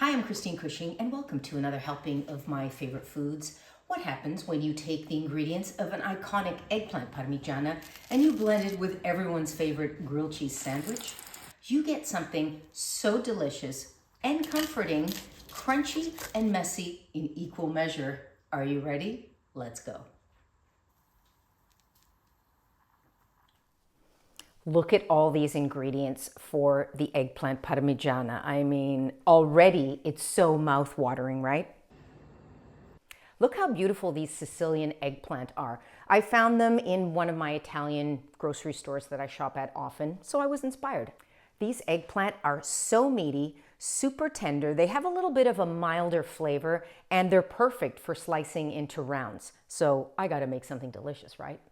Hi, I'm Christine Cushing, and welcome to another helping of my favorite foods. What happens when you take the ingredients of an iconic eggplant parmigiana and you blend it with everyone's favorite grilled cheese sandwich? You get something so delicious and comforting, crunchy and messy in equal measure. Are you ready? Let's go. Look at all these ingredients for the eggplant parmigiana. I mean, already it's so mouth-watering, right? Look how beautiful these Sicilian eggplant are. I found them in one of my Italian grocery stores that I shop at often, so I was inspired. These eggplant are so meaty, super tender. They have a little bit of a milder flavor, and they're perfect for slicing into rounds. So I gotta make something delicious, right?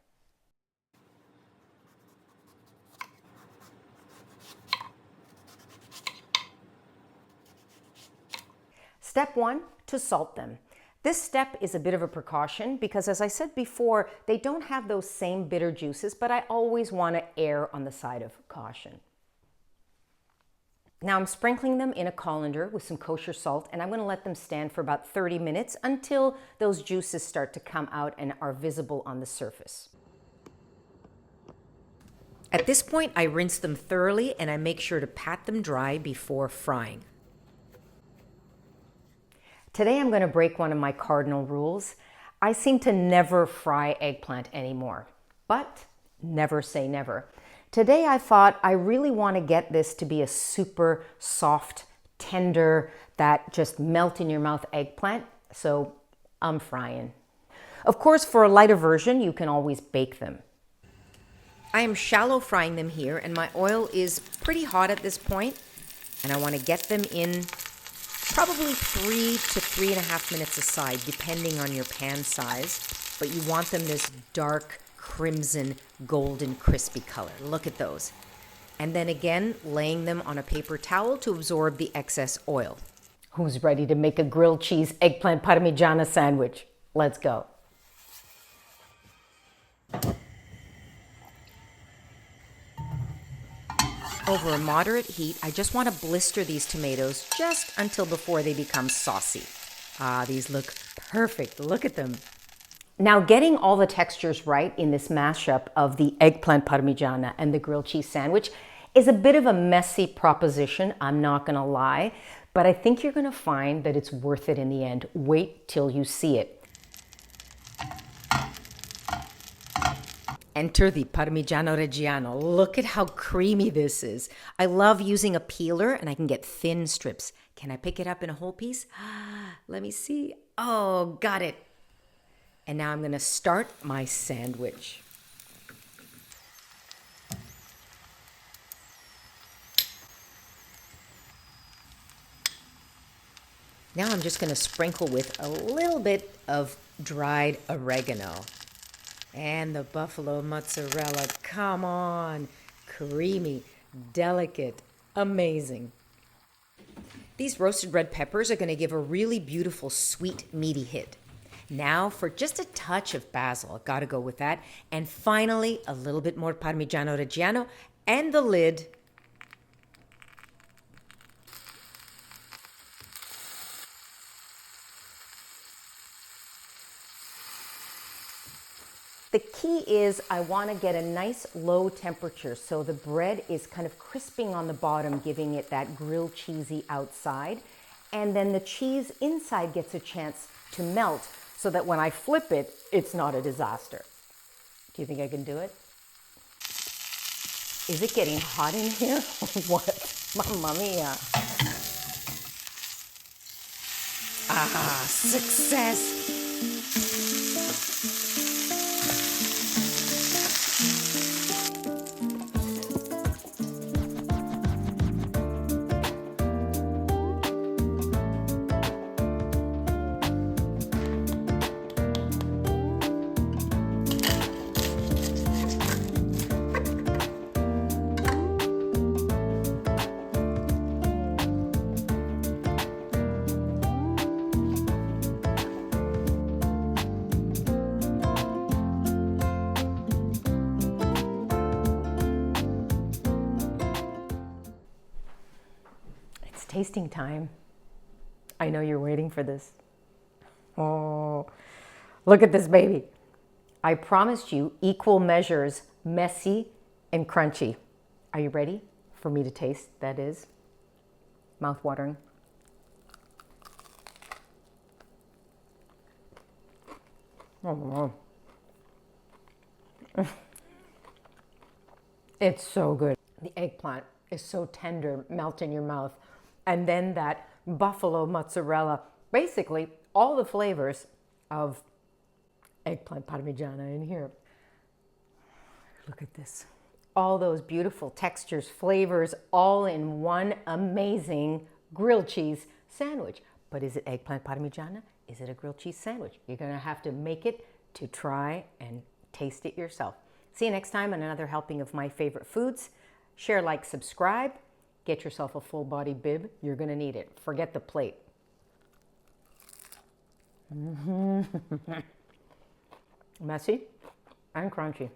Step one, to salt them. This step is a bit of a precaution because, as I said before, they don't have those same bitter juices, but I always want to err on the side of caution. Now I'm sprinkling them in a colander with some kosher salt, and I'm going to let them stand for about 30 minutes until those juices start to come out and are visible on the surface. At this point, I rinse them thoroughly and I make sure to pat them dry before frying. Today I'm going to break one of my cardinal rules. I seem to never fry eggplant anymore, but never say never. Today I thought I really want to get this to be a super soft, tender, that just melt in your mouth eggplant, so I'm frying. Of course, for a lighter version, you can always bake them. I am shallow frying them here, and my oil is pretty hot at this point, and I want to get them in probably 3 to 3.5 minutes aside, depending on your pan size. But you want them this dark, crimson, golden, crispy color. Look at those. And then again, laying them on a paper towel to absorb the excess oil. Who's ready to make a grilled cheese eggplant parmigiana sandwich? Let's go. Over a moderate heat, I just want to blister these tomatoes just until before they become saucy. Ah, these look perfect. Look at them. Now, getting all the textures right in this mashup of the eggplant parmigiana and the grilled cheese sandwich is a bit of a messy proposition, I'm not going to lie, but I think you're going to find that it's worth it in the end. Wait till you see it. Enter the Parmigiano Reggiano. Look at how creamy this is. I love using a peeler and I can get thin strips. Can I pick it up in a whole piece? Let me see. Oh, got it. And now I'm going to start my sandwich. Now I'm just going to sprinkle with a little bit of dried oregano. And the buffalo mozzarella, come on, creamy, delicate, amazing. These roasted red peppers are going to give a really beautiful, sweet, meaty hit. Now for just a touch of basil, I've got to go with that. And finally, a little bit more Parmigiano Reggiano and the lid. The key is I want to get a nice low temperature so the bread is kind of crisping on the bottom, giving it that grilled cheesy outside. And then the cheese inside gets a chance to melt so that when I flip it, it's not a disaster. Do you think I can do it? Is it getting hot in here? What? Mamma mia. Ah, success. Tasting time. I know you're waiting for this. Oh, look at this baby. I promised you equal measures, messy and crunchy. Are you ready for me to taste? That is mouth-watering. Oh, it's so good. The eggplant is so tender, melt in your mouth. And then that buffalo mozzarella, basically all the flavors of eggplant parmigiana in here. Look at this. All those beautiful textures, flavors, all in one amazing grilled cheese sandwich. But is it eggplant parmigiana? Is it a grilled cheese sandwich? You're gonna have to make it to try and taste it yourself. See you next time on another helping of my favorite foods. Share, like, subscribe. Get yourself a full body bib. You're gonna need it. Forget the plate. Messy and crunchy.